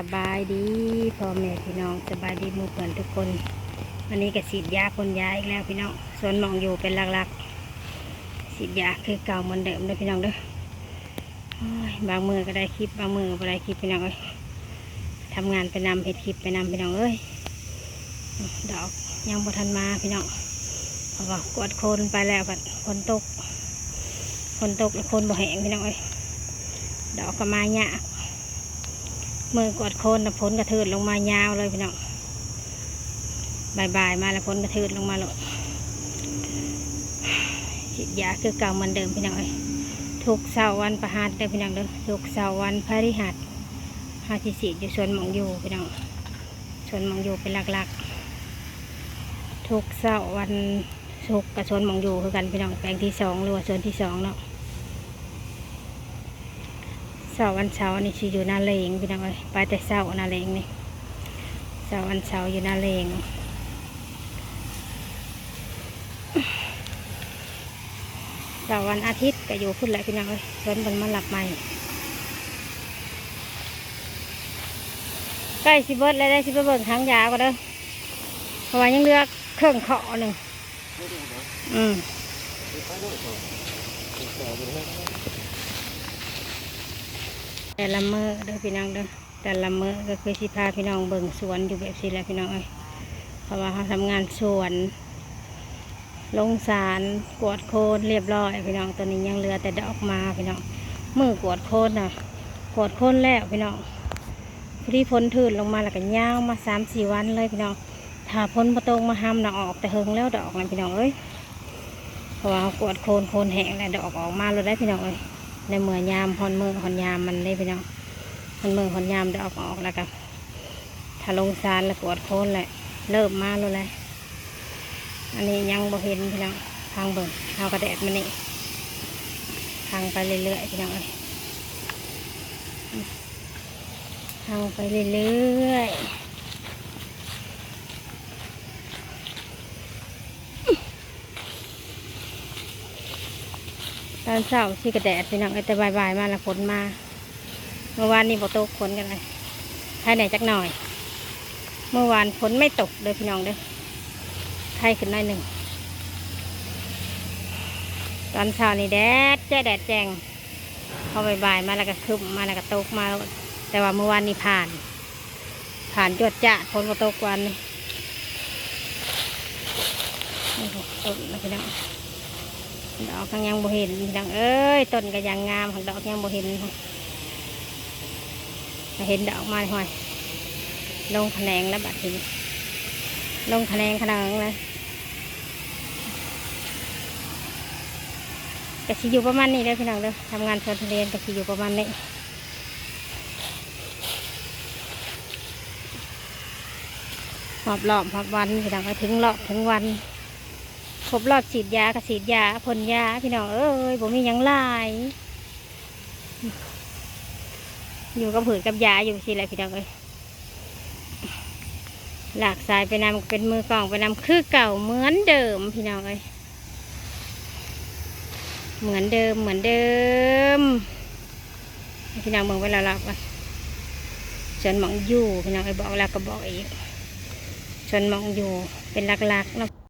สบายดีพ่อแม่พี่น้องสบายดีหมู่เพื่อนทุกคนวันนี้ก็ฉีดยาพ่นยาอีกแล้วพี่น้องส่วนมองอยู่เป็นหลักๆฉีดยาคือเก่าเหมือนเดิมเลยพี่น้องเด้อโอ้ยบางมือก็ได้คลิปบางมือก็บ่ได้คลิปพี่น้องเอ้ยทำงานไปนำเฮ็ดคลิปไปนำพี่น้องเอ้ยดอกยังบ่ทันมาพี่น้องเพราะว่ากวดโคนไปแล้วกันฝนตกแล้วโคนบ่แห้งพี่น้องเอ้ยดอกก็มาเนี่ยมือกวาดโคนแล้วพ้นกระเทือนลงมายาวเลยพี่น้องบ่ายมาแล้วพ้นกระเทือนลงมาเลยฉีดยาคือเก่าเหมือนเดิมพี่น้องเอ้ยทุกเสาร์วันประหัสได้พี่น้องเด้อทุกเสาร์วันพฤหัสหาที่ฉีดอยู่สวนหมองอยู่พี่น้องสวนหมองอยู่เป็นหลักๆทุกเสาร์วันศุกร์กับสวนหมองอยู่คือกันพี่น้องแปลงที่2หรือว่าสวนที่2เนาะเสาร์วันเสาร์นี่ชีอยู่นาเลงพี่น้องเอ้ยไปแต่เสาร์นาเลงนี่เสาร์วันเสาร์อยู่นาเลงเสาร์วันอาทิตย์ก็อยู่พุ่นแหละพี่น้องเอ้ยเพิ่นมาหลับใหม่ใกล้สิเบิดแล้วได้สิไปเบิ่งทางยาก็เด้อเพราะว่ายังเลือกเครื่องเคาะหนึ่งแต่ละมื้อเด้อพี่น้องเด้อแต่ละมื้อก็คือสิพาพี่น้องเบิ่งสวนอยู่แบบนี้แหละพี่น้องเอ้ยเพราะว่าเขาทำงานสวนลงสารกวดโคนเรียบร้อยพี่น้องตอนนี้ยังเหลือแต่ดอกมาพี่น้องมือกวดโคนน่ะกวดโคนแล้วพี่น้องพอดีฝนถืนลงมาแล้วก็ยาวมา3-4 วันเลยพี่น้องถ้าฝนประตงมาห้ามน่ะออกแต่เฮิงแล้วดอกนะพี่น้องเอ้ยเพราะว่ากวดโคนแห้งแล้วดอกออกมาเลยได้พี่น้องเอ้ยในเมื่อยามฮอนมือฮอนยามมันได้พี่น้องฮอนมือฮอนยามดอกออกแล้วก็ถ้าลงสารแล้วกวดโคนแหละเริ่มมาแล้วแหละอันนี้ยังบ่เห็นพี่น้องทางเบิ่งเอากระแดดมานี่ทางไปเรื่อยๆพี่น้องเอ้ยทางไปเรื่อยๆตอนเช้าที่กระแดดพี่น้องแต่บ่ายมาแล้วฝนมาเมื่อวานนี้บ่ตกฝนกันเลยให้ไหนจักหน่อยเมื่อวานฝนไม่ตกเลยพี่น้องเด้อไข้ขึ้นหน่อยหนึ่งตอนเช้านี่แดดแดดแจ้งพอบ่ายมาแล้วก็คึมมาแล้วก็ตกมาแต่ว่าเมื่อวานนี้ผ่านจวดจ้าฝนก็ตกวันนี่ต้นนะพี่น้องดอกยังบ่เห็นพี่น้องเอ้ยต้นก็ยังงามดอกยังบ่เห็นเห็นดอกมาหน่อยลงแขนงแล้วบัดนี้ลงแขนงเลยกะชิอยู่ประมาณนี้เลยพี่น้องเด้อทำงานสวนทุเรียนกะชิอยู่ประมาณนี้หอบวันพี่น้องก็ถึงรอบถึงวันครบรอบฉีดยากะฉีดยาพ่นยาพี่น้องเอ้ยผมมีหยังหลายอยู่กับผืนกับยาอยู่สิอะไรพี่น้องเอ้ยหลากสายไปนำเป็นมือกล่องไปนำคือเก่าเหมือนเดิมพี่น้องเอ้ยเหมือนเดิมพี่น้องเมืองเวลาเราชนมองอยู่พี่น้องไอ้บอกแล้วก็บอกอีกชนมองอยู่เป็นหลักๆเนาะ